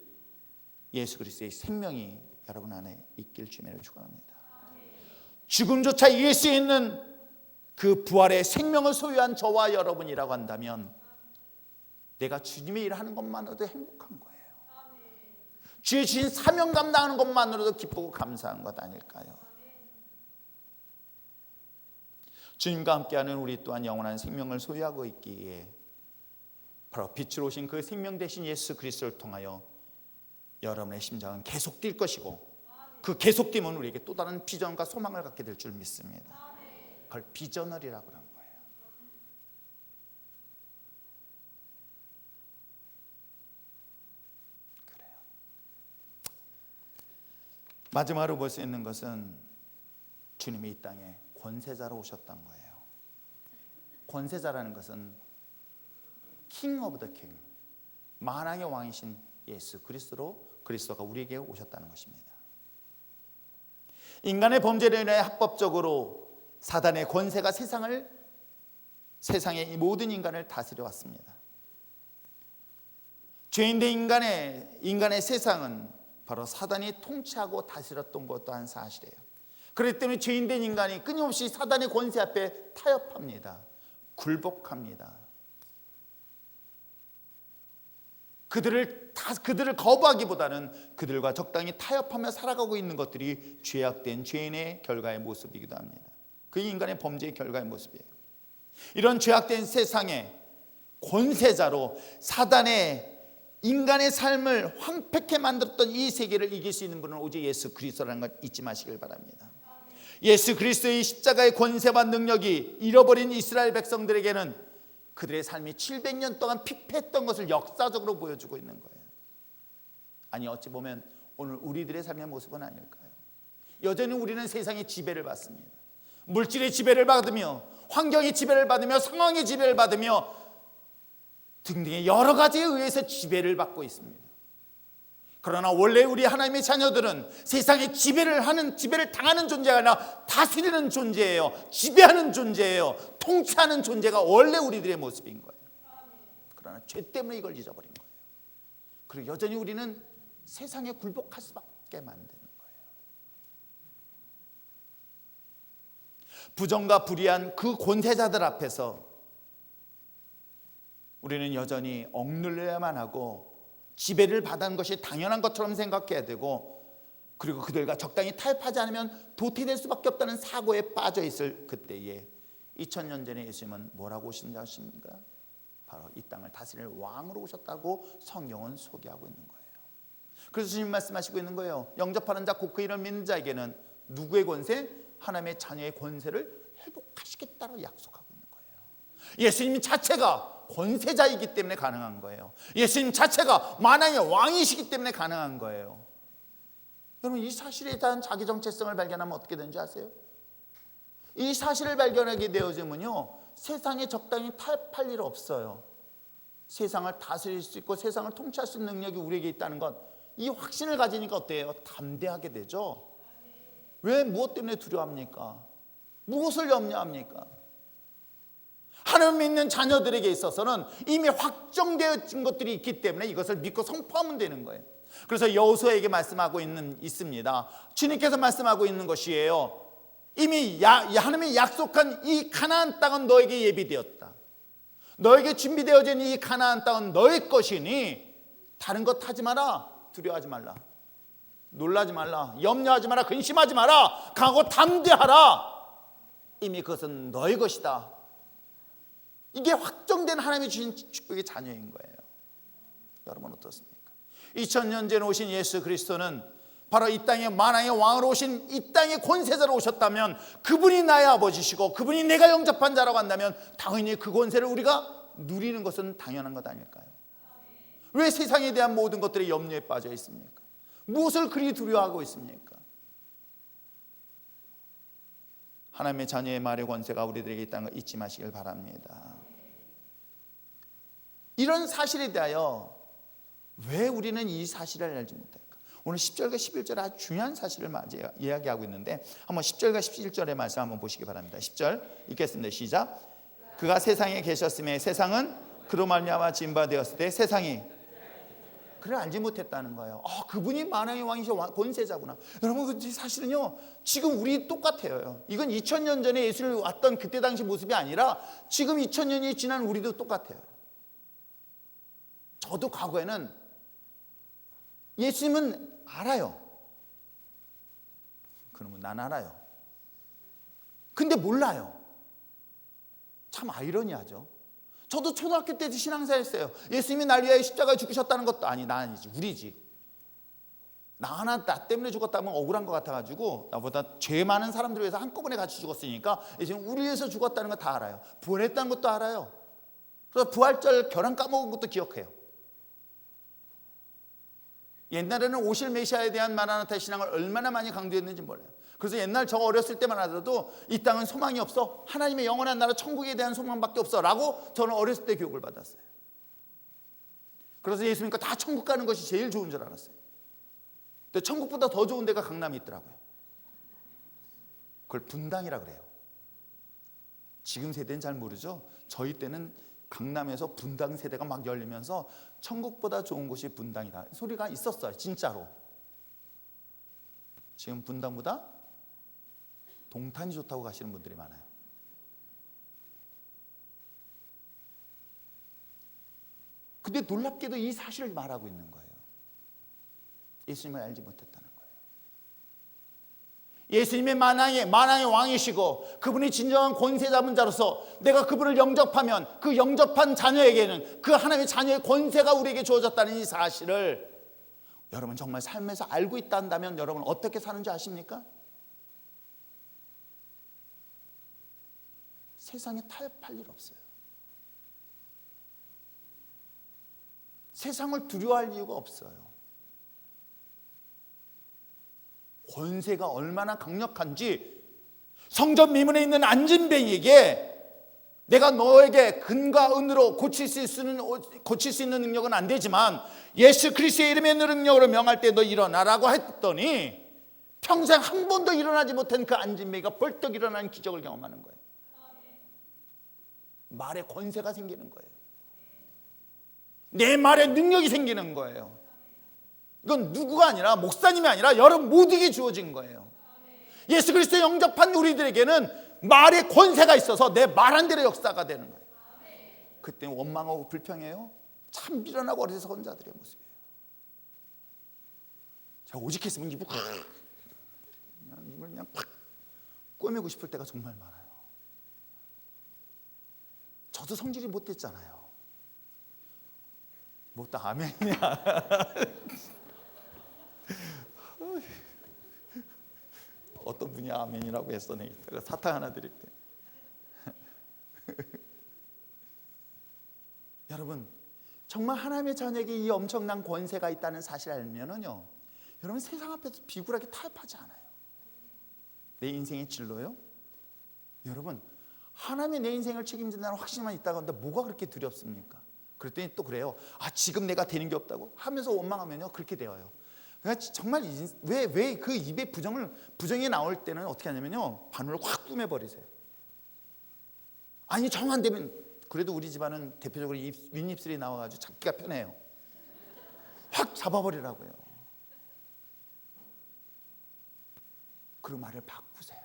예수 그리스도의 생명이 여러분 안에 있길 주님으로 축원합니다. 죽음조차 이길 수 있는 그 부활의 생명을 소유한 저와 여러분이라고 한다면 내가 주님의 일을 하는 것만으로도 행복한 거예요. 주의 주신 사명 감당하는 것만으로도 기쁘고 감사한 것 아닐까요? 주님과 함께하는 우리 또한 영원한 생명을 소유하고 있기에 바로 빛으로 오신 그 생명 대신 예수 그리스도를 통하여 여러분의 심장은 계속 뛸 것이고 그 계속 뛰면 우리에게 또 다른 비전과 소망을 갖게 될 줄 믿습니다. 그걸 비저널이라고 하는 거예요. 그래요. 마지막으로 볼 수 있는 것은 주님이 이 땅에 권세자로 오셨던 거예요. 권세자라는 것은 킹 오브 더 킹, 만왕의 왕이신 예수 그리스도가 우리에게 오셨다는 것입니다. 인간의 범죄로 인해 합법적으로 사단의 권세가 세상의 이 모든 인간을 다스려 왔습니다. 죄인된 인간의 세상은 바로 사단이 통치하고 다스렸던 것 또한 사실이에요. 그렇기 때문에 죄인된 인간이 끊임없이 사단의 권세 앞에 타협합니다. 굴복합니다. 그들을 거부하기보다는 그들과 적당히 타협하며 살아가고 있는 것들이 죄악된 죄인의 결과의 모습이기도 합니다. 그 인간의 범죄의 결과의 모습이에요. 이런 죄악된 세상에 권세자로 사단의 인간의 삶을 황폐케 만들었던 이 세계를 이길 수 있는 분은 오직 예수 그리스도라는 걸 잊지 마시길 바랍니다. 예수 그리스도의 십자가의 권세와 능력이 잃어버린 이스라엘 백성들에게는 그들의 삶이 700년 동안 피폐했던 것을 역사적으로 보여주고 있는 거예요. 아니 어찌 보면 오늘 우리들의 삶의 모습은 아닐까요? 여전히 우리는 세상의 지배를 받습니다. 물질의 지배를 받으며 환경의 지배를 받으며 상황의 지배를 받으며 등등의 여러 가지에 의해서 지배를 받고 있습니다. 그러나 원래 우리 하나님의 자녀들은 세상에 지배를 당하는 존재가 아니라 다스리는 존재예요. 지배하는 존재예요. 통치하는 존재가 원래 우리들의 모습인 거예요. 그러나 죄 때문에 이걸 잊어버린 거예요. 그리고 여전히 우리는 세상에 굴복할 수밖에 만드는 거예요. 부정과 불의한 그 권세자들 앞에서 우리는 여전히 억눌려야만 하고 지배를 받은 것이 당연한 것처럼 생각해야 되고, 그리고 그들과 적당히 타협하지 않으면 도태될 수밖에 없다는 사고에 빠져 있을 그때에 2000년 전에 예수님은 뭐라고 오신 줄 아십니까? 바로 이 땅을 다스릴 왕으로 오셨다고 성경은 소개하고 있는 거예요. 그래서 주님 말씀하시고 있는 거예요. 영접하는 자 곧 그 이름을 믿는 자에게는 누구의 권세? 하나님의 자녀의 권세를 회복하시겠다고 약속하고 있는 거예요. 예수님 자체가 권세자이기 때문에 가능한 거예요. 예수님 자체가 만왕의 왕이시기 때문에 가능한 거예요. 여러분, 이 사실에 대한 자기 정체성을 발견하면 어떻게 되는지 아세요? 이 사실을 발견하게 되어지면요, 세상에 적당히 타협할 일 없어요. 세상을 다스릴 수 있고 세상을 통치할 수 있는 능력이 우리에게 있다는 것, 이 확신을 가지니까 어때요? 담대하게 되죠. 왜 무엇 때문에 두려워합니까? 무엇을 염려합니까? 하나님 믿는 자녀들에게 있어서는 이미 확정되어진 것들이 있기 때문에 이것을 믿고 선포하면 되는 거예요. 그래서 여호수아에게 말씀하고 있습니다. 주님께서 말씀하고 있는 것이에요. 이미 하나님이 약속한 이 가나안 땅은 너에게 예비되었다. 너에게 준비되어진 이 가나안 땅은 너의 것이니 다른 것 하지 마라. 두려워하지 말라. 놀라지 말라. 염려하지 마라. 근심하지 마라. 강하고 담대하라. 이미 그것은 너의 것이다. 이게 확정된 하나님이 주신 축복의 자녀인 거예요. 여러분 어떻습니까? 2000년 전에 오신 예수 그리스도는 바로 이 땅에 만왕의 왕으로 오신 이 땅의 권세자로 오셨다면, 그분이 나의 아버지시고 그분이 내가 영접한 자라고 한다면 당연히 그 권세를 우리가 누리는 것은 당연한 것 아닐까요? 왜 세상에 대한 모든 것들이 염려에 빠져 있습니까? 무엇을 그리 두려워하고 있습니까? 하나님의 자녀의 말의 권세가 우리들에게 있다는 걸 잊지 마시길 바랍니다. 이런 사실에 대하여 왜 우리는 이 사실을 알지 못할까? 오늘 10절과 11절에 아주 중요한 사실을 이야기하고 있는데, 한번 10절과 11절의 말씀 한번 보시기 바랍니다. 10절 읽겠습니다. 시작. 그가 세상에 계셨음에 세상은 그로 말미암아 지은 바 되었을 때 세상이 그를 알지 못했다는 거예요. 그분이 만왕의 왕이시오, 권세자구나. 여러분, 그 사실은요, 지금 우리 똑같아요. 이건 2000년 전에 예수를 왔던 그때 당시 모습이 아니라 지금 2000년이 지난 우리도 똑같아요. 저도 과거에는 예수님은 알아요. 그러면 난 알아요. 근데 몰라요. 참 아이러니하죠. 저도 초등학교 때 신앙사였어요. 예수님이 날 위하여 십자가에 죽으셨다는 것도 나 아니지, 우리지. 나 때문에 죽었다면 억울한 것 같아가지고 나보다 죄 많은 사람들 위해서 한꺼번에 같이 죽었으니까 예수님 우리 위해서 죽었다는 거 다 알아요. 부활했다는 것도 알아요. 그래서 부활절 결혼 까먹은 것도 기억해요. 옛날에는 오실 메시아에 대한 마라나타 신앙을 얼마나 많이 강조했는지 몰라요. 그래서 옛날 저 어렸을 때만 하더라도 이 땅은 소망이 없어, 하나님의 영원한 나라 천국에 대한 소망밖에 없어 라고 저는 어렸을 때 교육을 받았어요. 그래서 예수님과 다 천국 가는 것이 제일 좋은 줄 알았어요. 근데 천국보다 더 좋은 데가 강남에 있더라고요. 그걸 분당이라 그래요. 지금 세대는 잘 모르죠. 저희 때는 강남에서 분당 세대가 막 열리면서 천국보다 좋은 곳이 분당이다 소리가 있었어요. 진짜로. 지금 분당보다 동탄이 좋다고 가시는 분들이 많아요. 근데 놀랍게도 이 사실을 말하고 있는 거예요. 예수님을 알지 못했다는 거예요. 예수님의 만왕의 왕이시고 그분이 진정한 권세 잡은 자로서 내가 그분을 영접하면 그 영접한 자녀에게는 그 하나님의 자녀의 권세가 우리에게 주어졌다는 이 사실을 여러분 정말 삶에서 알고 있다 한다면 여러분 어떻게 사는지 아십니까? 세상에 타협할 일 없어요. 세상을 두려워할 이유가 없어요. 권세가 얼마나 강력한지 성전 미문에 있는 안진뱅이에게 내가 너에게 금과 은으로 고칠 수 있는 능력은 안 되지만 예수 그리스도의 이름의 능력으로 명할 때 너 일어나라고 했더니 평생 한 번도 일어나지 못한 그 안진뱅이가 벌떡 일어나는 기적을 경험하는 거예요. 말에 권세가 생기는 거예요. 내 말에 능력이 생기는 거예요. 이건 누구가 아니라 목사님이 아니라 여러분 모두에게 주어진 거예요. 예수 그리스도 영접한 우리들에게는 말에 권세가 있어서 내 말한 대로 역사가 되는 거예요. 그때 원망하고 불평해요. 참 미련하고 어리석은 자들의 모습이에요. 제가 오직했으면 이걸 그냥 팍 꿰매고 싶을 때가 정말 많아요. 저도 성질이 못됐잖아요. 못다 아멘이야. 어떤 분이 아멘이라고 했어. 내 이따가 사탕 하나 드릴게. 여러분 정말 하나님의 자녀에게 이 엄청난 권세가 있다는 사실을 알면은요, 여러분 세상 앞에서 비굴하게 타협하지 않아요. 내 인생의 진로요? 여러분 하나님이 내 인생을 책임진다는 확신만 있다가 근데 뭐가 그렇게 두렵습니까? 그랬더니 또 그래요. 지금 내가 되는 게 없다고 하면서 원망하면요 그렇게 되어요. 그러니까 정말 왜 그 입에 부정이 나올 때는 어떻게 하냐면요 바늘을 확 꿰매버리세요. 아니 정 안 되면 그래도 우리 집안은 대표적으로 윗입술이 나와가지고 잡기가 편해요. 확 잡아버리라고요. 그 말을 바꾸세요.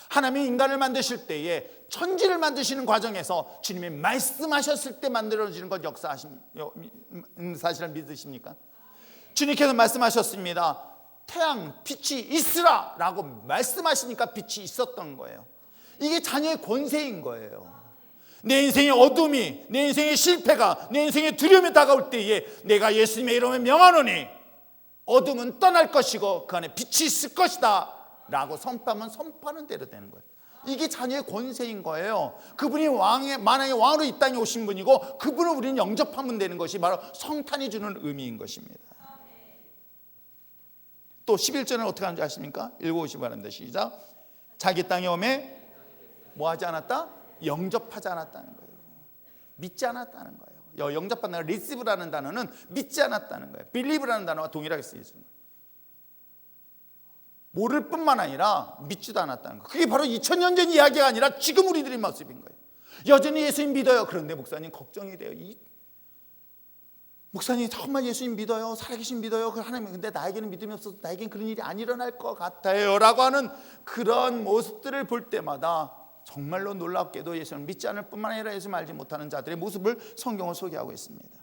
하나님이 인간을 만드실 때에 천지를 만드시는 과정에서 주님이 말씀하셨을 때 만들어지는 것 사실을 믿으십니까? 주님께서 말씀하셨습니다. 태양 빛이 있으라 라고 말씀하시니까 빛이 있었던 거예요. 이게 자녀의 권세인 거예요. 내 인생의 어둠이, 내 인생의 실패가, 내 인생의 두려움이 다가올 때에 내가 예수님의 이름을 명하노니 어둠은 떠날 것이고 그 안에 빛이 있을 것이다 라고 선포하면 선포하는 대로 되는 거예요. 이게 자녀의 권세인 거예요. 그분이 만왕의 왕으로 이 땅에 오신 분이고 그분을 우리는 영접하면 되는 것이 바로 성탄이 주는 의미인 것입니다. 또 11절은 어떻게 하는지 아십니까? 읽어보시기 바랍니다. 시작. 자기 땅에 오매 뭐 하지 않았다? 영접하지 않았다는 거예요. 믿지 않았다는 거예요. 영접한다는 receive라는 단어는 믿지 않았다는 거예요. believe라는 단어와 동일하게 쓰여집니다. 모를 뿐만 아니라 믿지도 않았다는 거예요. 그게 바로 2000년 전 이야기가 아니라 지금 우리들의 모습인 거예요. 여전히 예수님 믿어요. 그런데 목사님 걱정이 돼요. 목사님 정말 예수님 믿어요. 살아계신 믿어요. 하나님 근데 나에게는 믿음이 없어서 나에게는 그런 일이 안 일어날 것 같아요 라고 하는 그런 모습들을 볼 때마다 정말로 놀랍게도 예수를 믿지 않을 뿐만 아니라 예수를 알지 못하는 자들의 모습을 성경은 소개하고 있습니다.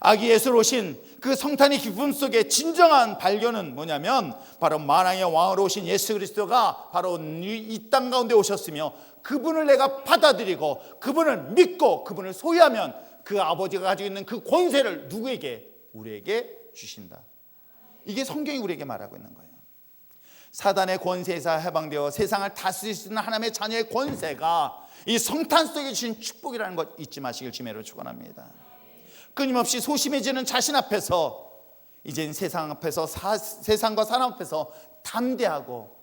아기 예수로 오신 그 성탄의 기쁨 속에 진정한 발견은 뭐냐면 바로 만왕의 왕으로 오신 예수 그리스도가 바로 이 땅 가운데 오셨으며 그분을 내가 받아들이고 그분을 믿고 그분을 소유하면 그 아버지가 가지고 있는 그 권세를 누구에게? 우리에게 주신다. 이게 성경이 우리에게 말하고 있는 거예요. 사단의 권세에서 해방되어 세상을 다스릴 수 있는 하나님의 자녀의 권세가 이 성탄 속에 주신 축복이라는 것 잊지 마시길 주님으로 축원합니다. 끊임없이 소심해지는 자신 앞에서 이젠 세상 앞에서 세상과 사람 앞에서 담대하고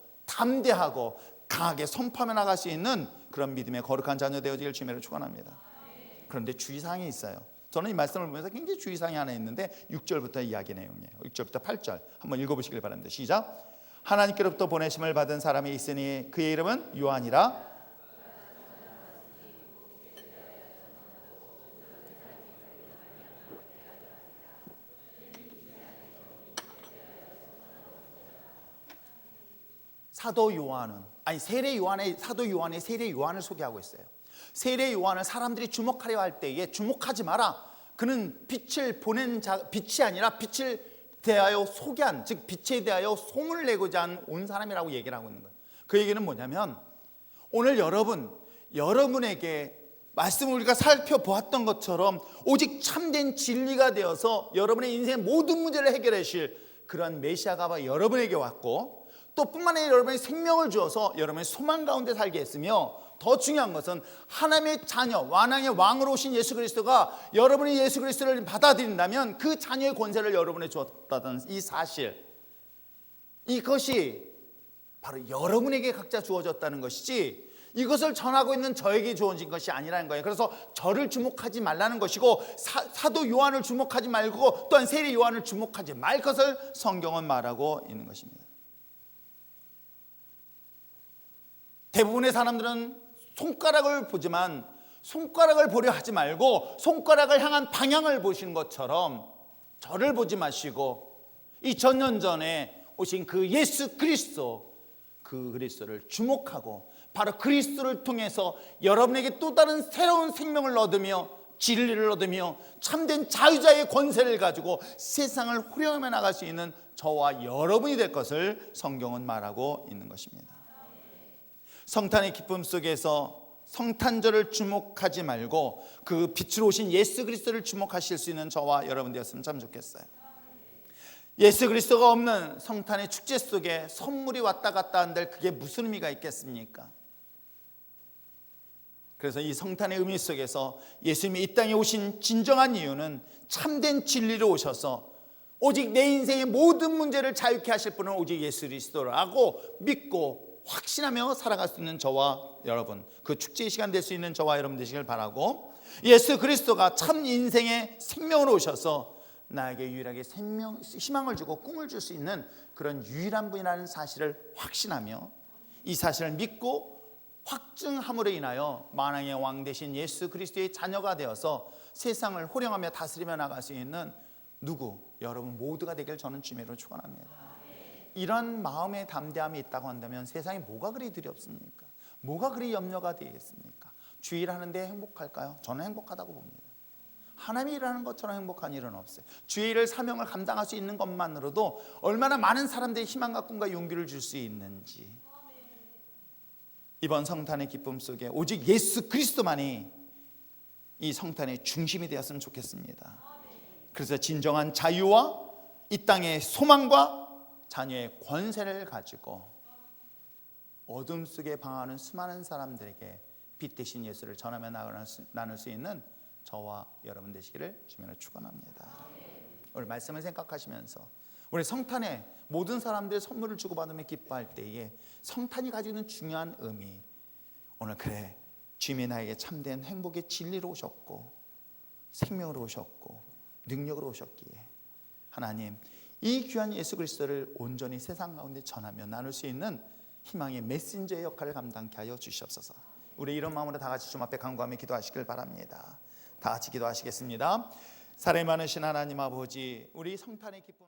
강하게 선포하며 나갈 수 있는 그런 믿음의 거룩한 자녀 되어지길 주님으로 축원합니다. 그런데 주의사항이 있어요. 저는 이 말씀을 보면서 굉장히 주의사항이 하나 있는데 6절부터 이야기 내용이에요. 6절부터 8절 한번 읽어보시길 바랍니다. 시작. 하나님께로부터 보내심을 받은 사람이 있으니 그의 이름은 요한이라. 사도 요한은 세례 요한의 사도 요한의 세례 요한을 소개하고 있어요. 세례 요한을 사람들이 주목하려 할 때에 주목하지 마라. 그는 빛을 보낸 자, 빛이 아니라 빛을 대하여 소개한, 즉 빛에 대하여 소문을 내고자 한 온 사람이라고 얘기를 하고 있는 거예요. 그 얘기는 뭐냐면 오늘 여러분에게 말씀을 우리가 살펴보았던 것처럼 오직 참된 진리가 되어서 여러분의 인생의 모든 문제를 해결해 주실 그러한 메시아가 여러분에게 왔고, 또 뿐만 아니라 여러분의 생명을 주어서 여러분의 소망 가운데 살게 했으며, 더 중요한 것은 하나님의 자녀, 완왕의 왕으로 오신 예수 그리스도가 여러분이 예수 그리스도를 받아들인다면 그 자녀의 권세를 여러분에 주었다는 이 사실, 이것이 바로 여러분에게 각자 주어졌다는 것이지 이것을 전하고 있는 저에게 주어진 것이 아니라는 거예요. 그래서 저를 주목하지 말라는 것이고, 사도 요한을 주목하지 말고 또한 세례 요한을 주목하지 말 것을 성경은 말하고 있는 것입니다. 대부분의 사람들은 손가락을 보지만 손가락을 보려 하지 말고 손가락을 향한 방향을 보시는 것처럼 저를 보지 마시고 2000년 전에 오신 그 예수 그리스도, 그 그리스도를 주목하고 바로 그리스도를 통해서 여러분에게 또 다른 새로운 생명을 얻으며 진리를 얻으며 참된 자유자의 권세를 가지고 세상을 호령하며 나갈 수 있는 저와 여러분이 될 것을 성경은 말하고 있는 것입니다. 성탄의 기쁨 속에서 성탄절을 주목하지 말고 그 빛으로 오신 예수 그리스도를 주목하실 수 있는 저와 여러분 되었으면 참 좋겠어요. 예수 그리스도가 없는 성탄의 축제 속에 선물이 왔다 갔다 한들 그게 무슨 의미가 있겠습니까? 그래서 이 성탄의 의미 속에서 예수님이 이 땅에 오신 진정한 이유는 참된 진리로 오셔서 오직 내 인생의 모든 문제를 자유케 하실 분은 오직 예수 그리스도라고 믿고 확신하며 살아갈 수 있는 저와 여러분, 그 축제의 시간 될 수 있는 저와 여러분 되시길 바라고, 예수 그리스도가 참 인생의 생명으로 오셔서 나에게 유일하게 희망을 주고 꿈을 줄 수 있는 그런 유일한 분이라는 사실을 확신하며 이 사실을 믿고 확증함으로 인하여 만왕의 왕 되신 예수 그리스도의 자녀가 되어서 세상을 호령하며 다스리며 나갈 수 있는 여러분 모두가 되길 저는 주님으로 축원합니다. 이런 마음의 담대함이 있다고 한다면 세상에 뭐가 그리 두렵습니까? 뭐가 그리 염려가 되겠습니까? 주일 하는데 행복할까요? 저는 행복하다고 봅니다. 하나님이 일하는 것처럼 행복한 일은 없어요. 주일을 사명을 감당할 수 있는 것만으로도 얼마나 많은 사람들이 희망과 꿈과 용기를 줄 수 있는지, 이번 성탄의 기쁨 속에 오직 예수 그리스도만이 이 성탄의 중심이 되었으면 좋겠습니다. 그래서 진정한 자유와 이 땅의 소망과 자녀의 권세를 가지고 어둠 속에 방황하는 수많은 사람들에게 빛 대신 예수를 전하며 나눌 수 있는 저와 여러분 되시기를 주님으로 축원합니다. 오늘 말씀을 생각하시면서 우리 성탄에 모든 사람들의 선물을 주고받으며 기뻐할 때에 성탄이 가지고 있는 중요한 의미, 오늘 그래 주님이 나에게 참된 행복의 진리로 오셨고 생명으로 오셨고 능력으로 오셨기에 하나님 이 귀한 예수 그리스도를 온전히 세상 가운데 전하며 나눌 수 있는 희망의 메신저의 역할을 감당케 하여 주시옵소서. 우리 이런 마음으로 다 같이 주님 앞에 간구하며 기도하시길 바랍니다. 다 같이 기도하시겠습니다. 사랑이 많으신 하나님 아버지, 우리 성탄의 기쁨